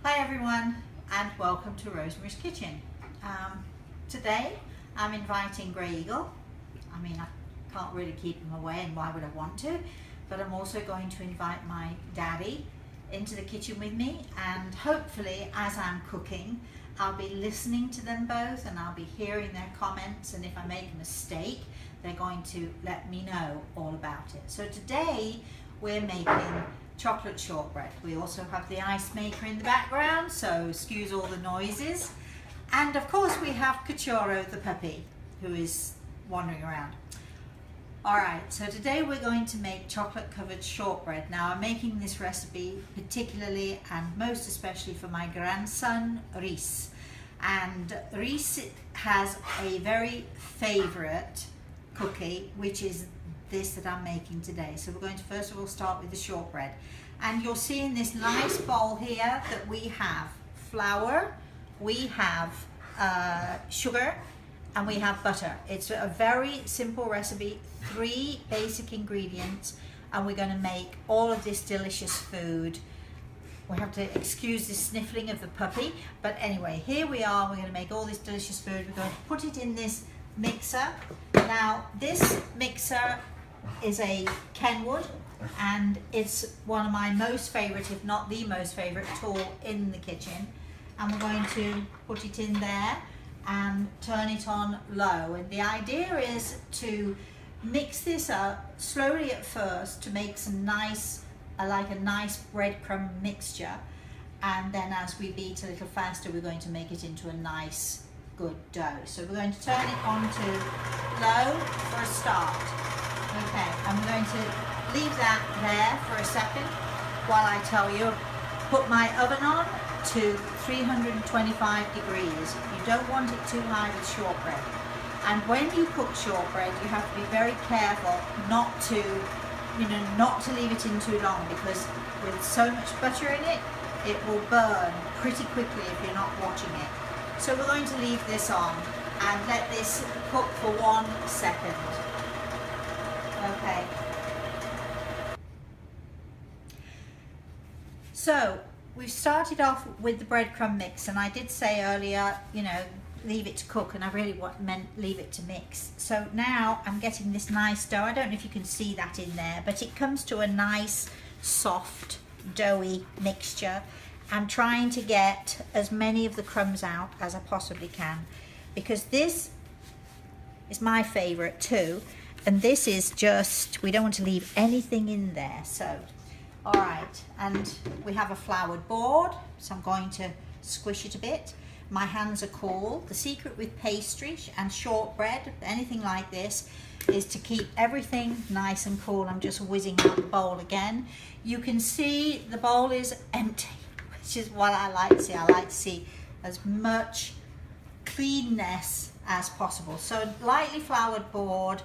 Hi everyone and welcome to Rosemary's Kitchen. Today I'm inviting Grey Eagle. I mean, I can't really keep him away, and why would I want to? But I'm also going to invite my daddy into the kitchen with me, and hopefully as I'm cooking I'll be listening to them both and I'll be hearing their comments, and if I make a mistake they're going to let me know all about it. So today we're making chocolate shortbread. We also have the ice maker in the background, so excuse all the noises. And of course we have Cachorro the puppy, who is wandering around. Alright, so today we're going to make chocolate covered shortbread. Now I'm making this recipe particularly and most especially for my grandson Reese. And Reese has a very favourite cookie, which is this that I'm making today. So we're going to first of all start with the shortbread, and you'll see in this nice bowl here that we have flour, we have sugar, and we have butter. It's a very simple recipe, 3 basic ingredients, and we're going to make all of this delicious food. We have to excuse the sniffling of the puppy, but anyway, here we are. We're going to make all this delicious food. We're going to put it in this mixer. Now this mixer is a Kenwood, and it's one of my most favourite, if not the most favourite tool in the kitchen. And we're going to put it in there and turn it on low, and the idea is to mix this up slowly at first to make some nice, like a nice breadcrumb mixture, and then as we beat a little faster we're going to make it into a nice good dough. So we're going to turn it on to low for a start. Okay, I'm going to leave that there for a second while I tell you, put my oven on to 325 degrees. You don't want it too high with shortbread. And when you cook shortbread, you have to be very careful not to, not to leave it in too long, because with so much butter in it, it will burn pretty quickly if you're not watching it. So we're going to leave this on and let this cook for 1 second. Okay. So we've started off with the breadcrumb mix, and I did say earlier, leave it to cook, and I really meant leave it to mix. So now I'm getting this nice dough. I don't know if you can see that in there, but it comes to a nice, soft, doughy mixture. I'm trying to get as many of the crumbs out as I possibly can, because this is my favorite too, and this is just, we don't want to leave anything in there. So all right, and we have a floured board, so I'm going to squish it a bit. My hands are cool. The secret with pastry and shortbread, anything like this, is to keep everything nice and cool. I'm just whizzing out the bowl again. You can see the bowl is empty, which is what I like to see. I like to see as much cleanness as possible. So lightly floured board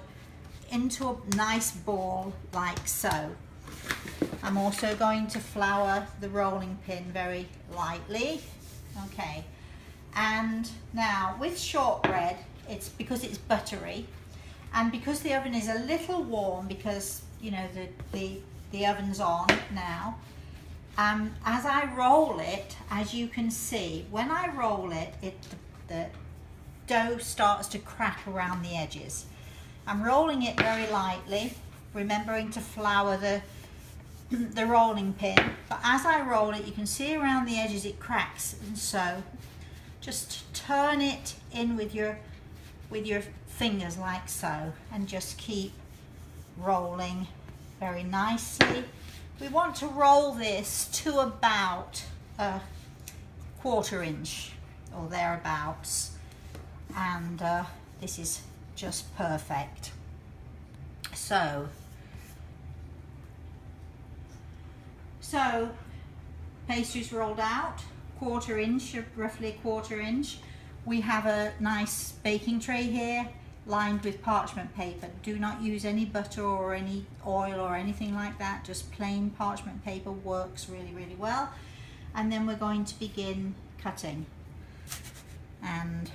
into a nice ball like so. I'm also going to flour the rolling pin very lightly. Okay, and now with shortbread, it's because it's buttery, and because the oven is a little warm, because the oven's on now. As I roll it, as you can see, when I roll it, the dough starts to crack around the edges. I'm rolling it very lightly, remembering to flour the rolling pin, but as I roll it, you can see around the edges it cracks, and so just turn it in with your fingers like so, and just keep rolling very nicely. We want to roll this to about a 1/4 inch or thereabouts, and this is just perfect. So pastry's rolled out, 1/4 inch, roughly 1/4 inch. We have a nice baking tray here lined with parchment paper. Do not use any butter or any oil or anything like that. Just plain parchment paper works really, really well. And then we're going to begin cutting. And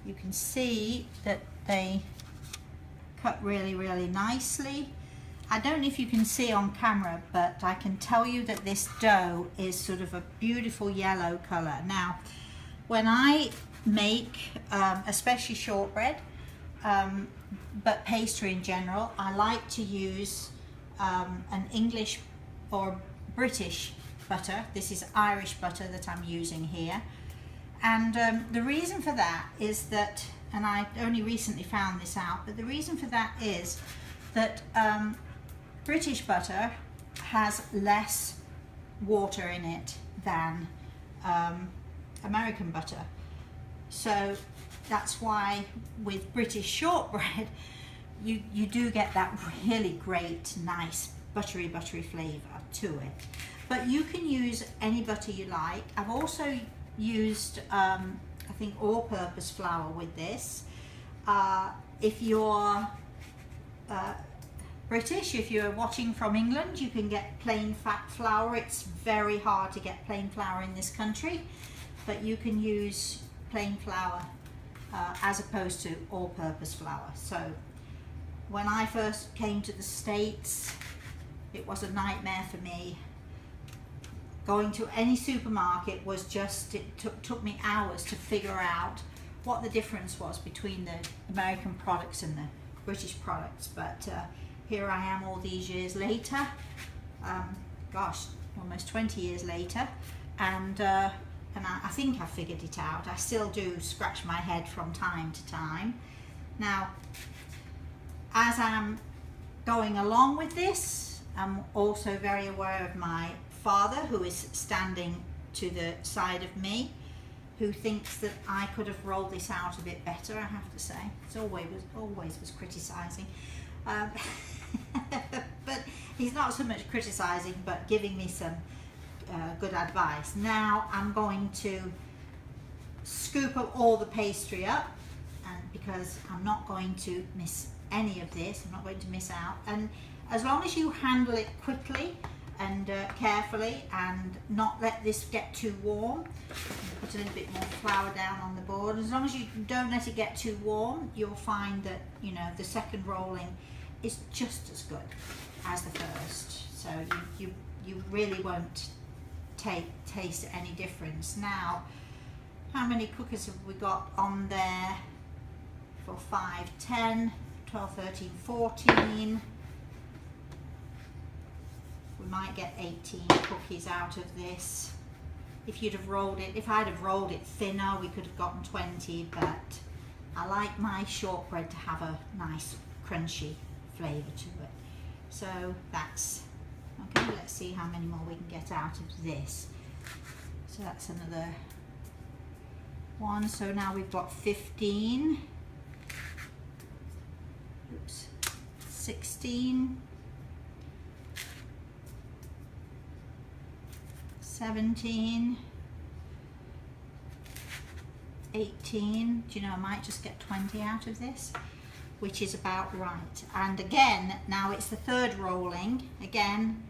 you can see that they cut really, really nicely. I don't know if you can see on camera, but I can tell you that this dough is sort of a beautiful yellow color. Now, when I make, especially shortbread, but pastry in general, I like to use an English or British butter. This is Irish butter that I'm using here. And the reason for that is that, and I only recently found this out, but the reason for that is that British butter has less water in it than American butter. So that's why with British shortbread, you do get that really great, nice, buttery flavour to it. But you can use any butter you like. I've also used, I think, all-purpose flour with this. If you're British, if you're watching from England, you can get plain fat flour. It's very hard to get plain flour in this country, but you can use plain flour as opposed to all-purpose flour. So when I first came to the States, it was a nightmare for me. Going to any supermarket was just, it took me hours to figure out what the difference was between the American products and the British products. But here I am all these years later, gosh, almost 20 years later, and I think I figured it out. I still do scratch my head from time to time. Now, as I'm going along with this, I'm also very aware of my father, who is standing to the side of me, who thinks that I could have rolled this out a bit better, I have to say. It's always was criticising. But he's not so much criticising, but giving me some good advice. Now I'm going to scoop up all the pastry up, and because I'm not going to miss any of this, I'm not going to miss out. And as long as you handle it quickly and carefully, and not let this get too warm, put a little bit more flour down on the board. As long as you don't let it get too warm, you'll find that, you know, the second rolling is just as good as the first. So you really won't taste any difference. Now, how many cookies have we got on there? For 5, 10, 12, 13, 14. We might get 18 cookies out of this. If you'd have rolled it, if I'd have rolled it thinner, we could have gotten 20, but I like my shortbread to have a nice crunchy flavour to it. So that's, okay, let's see how many more we can get out of this. So that's another one. So now we've got 15. Oops. 16. 17, 18, do you know, I might just get 20 out of this, which is about right. And again, now it's the third rolling. Again,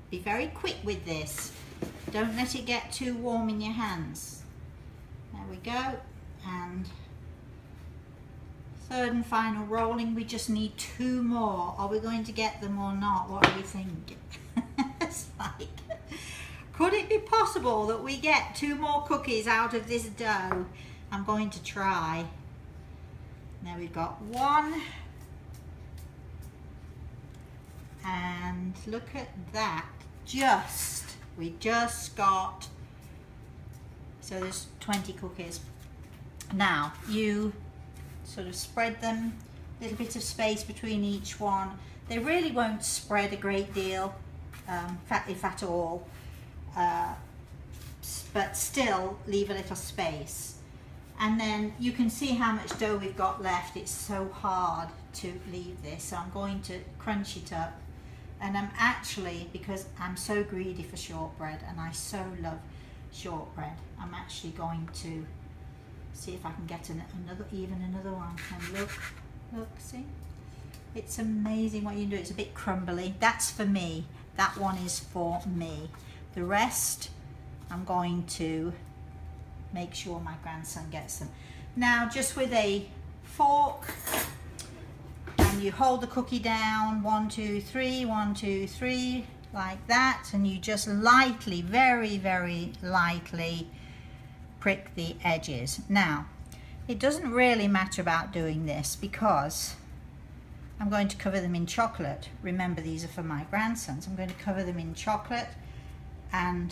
be very quick with this. Don't let it get too warm in your hands. There we go. And third and final rolling. We just need 2 more. Are we going to get them or not? What do you think? It's like, could it be possible that we get 2 more cookies out of this dough? I'm going to try. Now we've got 1. And look at that. We just got, so there's 20 cookies. Now you sort of spread them, a little bit of space between each one. They really won't spread a great deal, if at all. But still leave a little space, and then you can see how much dough we've got left. It's so hard to leave this, so I'm going to crunch it up. And I'm actually, because I'm so greedy for shortbread and I so love shortbread, I'm actually going to see if I can get another one. And look, see, it's amazing what you can do. It's a bit crumbly. That's for me. That one is for me. The rest, I'm going to make sure my grandson gets them. Now, just with a fork and and you hold the cookie down, 1, 2, 3, 1, 2, 3, like that, and you just lightly, very, very lightly prick the edges. Now, it doesn't really matter about doing this because I'm going to cover them in chocolate. Remember, these are for my grandsons. I'm going to cover them in chocolate, and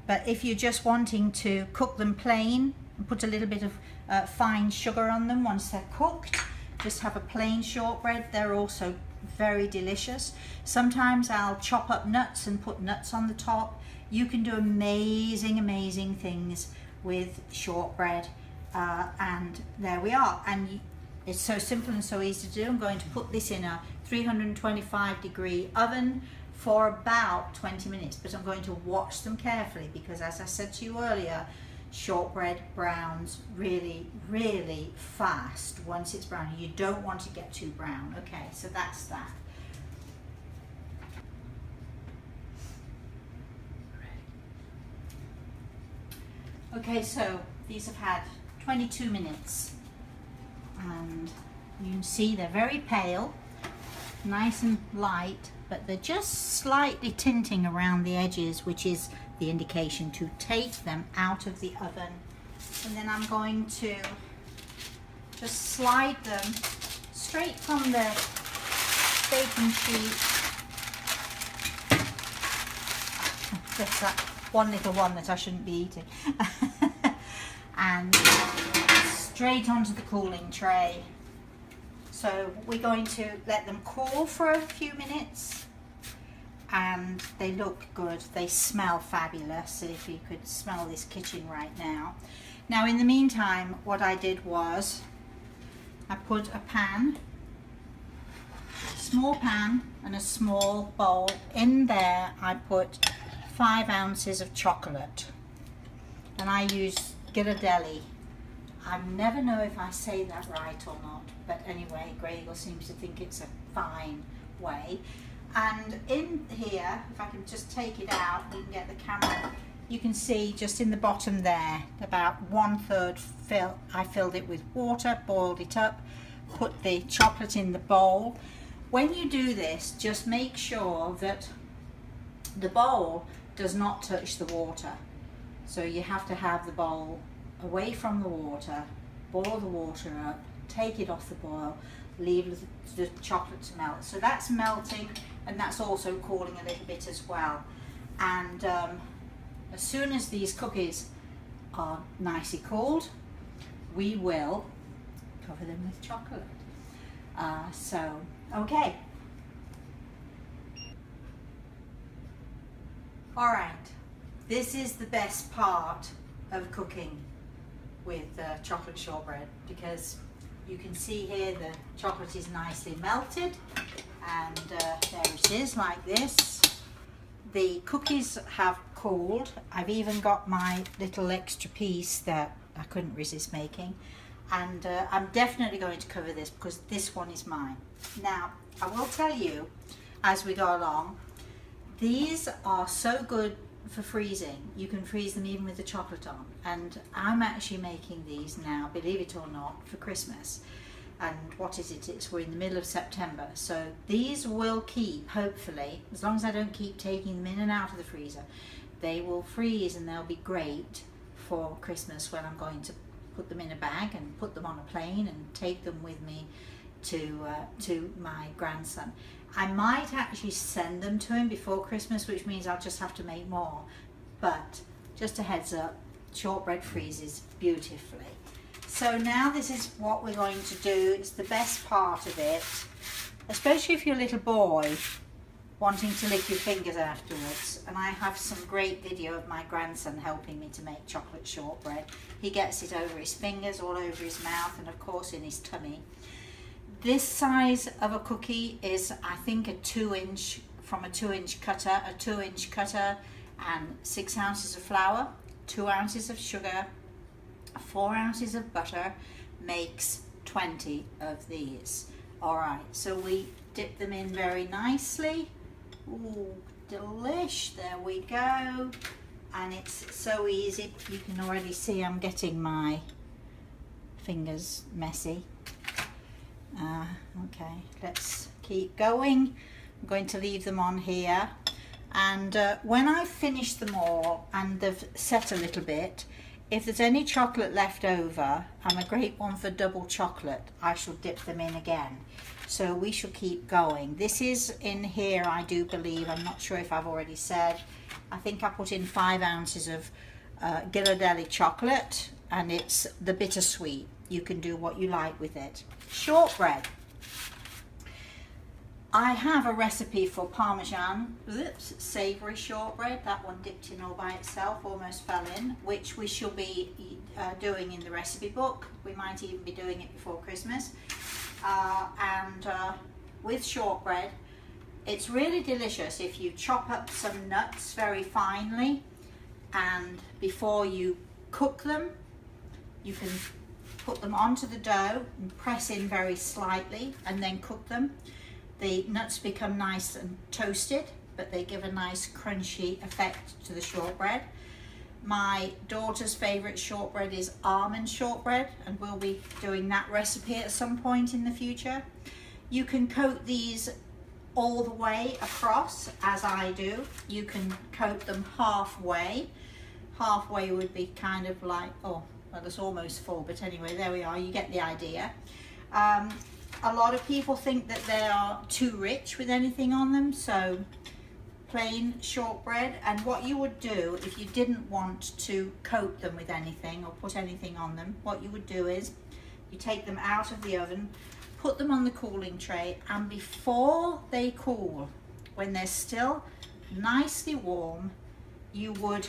but if you're just wanting to cook them plain and put a little bit of fine sugar on them once they're cooked, just have a plain shortbread. They're also very delicious. Sometimes I'll chop up nuts and put nuts on the top. You can do amazing, amazing things with shortbread, and there we are. And it's so simple and so easy to do. I'm going to put this in a 325-degree oven for about 20 minutes, but I'm going to watch them carefully because, as I said to you earlier, shortbread browns really, really fast once it's brown. You don't want to get too brown. Okay, so that's that. Okay, so these have had 22 minutes, and you can see they're very pale, nice and light, but they're just slightly tinting around the edges, which is the indication to take them out of the oven. And then I'm going to just slide them straight from the baking sheet. Just that one little one that I shouldn't be eating. And straight onto the cooling tray. So we're going to let them cool for a few minutes, and they look good. They smell fabulous. If you could smell this kitchen right now. Now, in the meantime, what I did was I put a pan, small pan and a small bowl. In there I put 5 ounces of chocolate, and I use Ghirardelli. I never know if I say that right or not, but anyway, Grey Eagle seems to think it's a fine way. And in here, if I can just take it out, you can get the camera, you can see just in the bottom there, about 1/3 fill. I filled it with water, boiled it up, put the chocolate in the bowl. When you do this, just make sure that the bowl does not touch the water. So you have to have the bowl away from the water, boil the water up, take it off the boil, leave the chocolate to melt. So that's melting, and that's also cooling a little bit as well. And as soon as these cookies are nicely cooled, we will cover them with chocolate. Okay. All right, this is the best part of cooking with chocolate shortbread, because you can see here the chocolate is nicely melted, and there it is, like this. The cookies have cooled. I've even got my little extra piece that I couldn't resist making, and I'm definitely going to cover this because this one is mine. Now, I will tell you as we go along, these are so good for freezing. You can freeze them even with the chocolate on, and I'm actually making these now, believe it or not, for Christmas. And what is it? We're in the middle of September, so these will keep, hopefully, as long as I don't keep taking them in and out of the freezer, they will freeze, and they'll be great for Christmas when I'm going to put them in a bag and put them on a plane and take them with me to my grandson. I might actually send them to him before Christmas, which means I'll just have to make more. But just a heads up, shortbread freezes beautifully. So now this is what we're going to do. It's the best part of it, especially if you're a little boy wanting to lick your fingers afterwards. And I have some great video of my grandson helping me to make chocolate shortbread. He gets it over his fingers, all over his mouth, and of course in his tummy. This size of a cookie is, I think, a 2-inch, from a 2-inch cutter, and 6 ounces of flour, 2 ounces of sugar, 4 ounces of butter makes 20 of these. All right, so we dip them in very nicely. Ooh, delish, there we go. And it's so easy. You can already see I'm getting my fingers messy. Okay, let's keep going. I'm going to leave them on here, and when I finish them all and they've set a little bit, if there's any chocolate left over, I'm a great one for double chocolate, I shall dip them in again. So we shall keep going. This is in here, I do believe, I'm not sure if I've already said, I think I put in 5 ounces of Ghirardelli chocolate, and it's the bittersweet. You can do what you like with it. Shortbread. I have a recipe for Parmesan, savoury shortbread. That one dipped in all by itself, almost fell in, which we shall be doing in the recipe book. We might even be doing it before Christmas. With shortbread, it's really delicious if you chop up some nuts very finely, and before you cook them, you can put them onto the dough and press in very slightly and then cook them. The nuts become nice and toasted, but they give a nice crunchy effect to the shortbread. My daughter's favourite shortbread is almond shortbread, and we'll be doing that recipe at some point in the future. You can coat these all the way across, as I do. You can coat them halfway. Halfway would be kind of like, oh, well, it's almost full, but anyway, there we are, you get the idea. A lot of people think that they are too rich with anything on them, so plain shortbread. And what you would do if you didn't want to coat them with anything or put anything on them, what you would do is you take them out of the oven, put them on the cooling tray, and before they cool, when they're still nicely warm, you would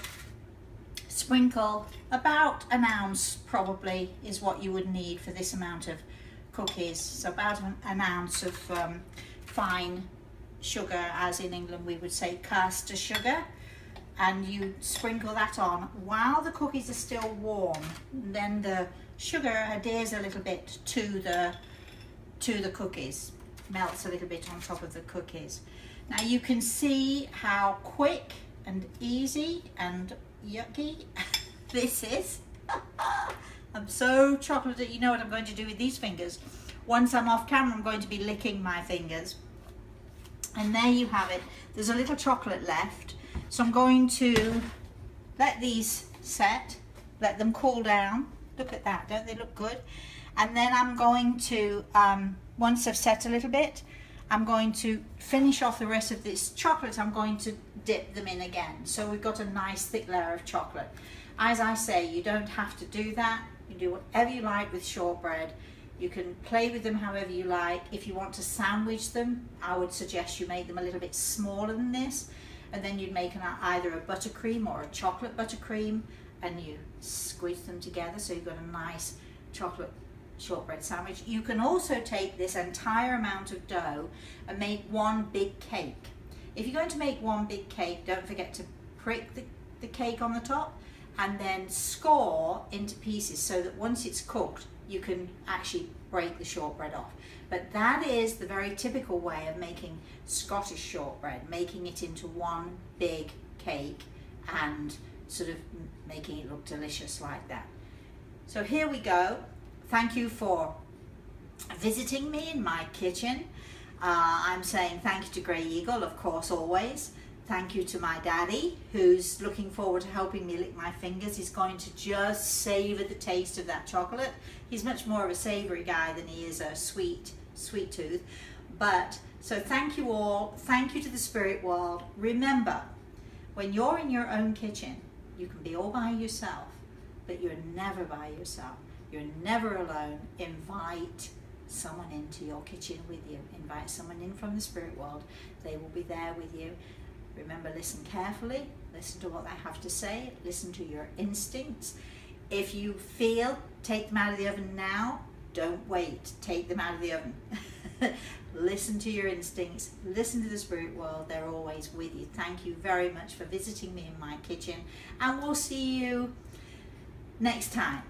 sprinkle about an ounce, probably is what you would need for this amount of cookies. So about an ounce of fine sugar, as in England we would say caster sugar, and you sprinkle that on while the cookies are still warm. Then the sugar adheres a little bit to the cookies, melts a little bit on top of the cookies. Now you can see how quick and easy and yucky this is. I'm so chocolatey. You know what I'm going to do with these fingers? Once I'm off camera, I'm going to be licking my fingers. And there you have it. There's a little chocolate left. So I'm going to let these set, let them cool down. Look at that, don't they look good? And then I'm going to, once they've set a little bit, I'm going to finish off the rest of this chocolate. I'm going to dip them in again. So we've got a nice thick layer of chocolate. As I say, you don't have to do that. You do whatever you like with shortbread. You can play with them however you like. If you want to sandwich them, I would suggest you make them a little bit smaller than this, and then you'd make either a buttercream or a chocolate buttercream, and you squeeze them together so you've got a nice chocolate shortbread sandwich. You can also take this entire amount of dough and make one big cake. If you're going to make one big cake, don't forget to prick the cake on the top and then score into pieces so that once it's cooked, you can actually break the shortbread off. But that is the very typical way of making Scottish shortbread, making it into one big cake and sort of making it look delicious like that. So here we go. Thank you for visiting me in my kitchen. I'm saying thank you to Grey Eagle, of course, always. Thank you to my daddy, who's looking forward to helping me lick my fingers. He's going to just savour the taste of that chocolate. He's much more of a savoury guy than he is a sweet tooth. But, so thank you all. Thank you to the spirit world. Remember, when you're in your own kitchen, you can be all by yourself, but you're never by yourself. You're never alone. Invite someone into your kitchen with you. Invite someone in from the spirit world. They will be there with you. Remember, listen carefully, listen to what they have to say, listen to your instincts. If you feel, take them out of the oven now, don't wait, take them out of the oven. Listen to your instincts, listen to the spirit world, they're always with you. Thank you very much for visiting me in my kitchen, and we'll see you next time.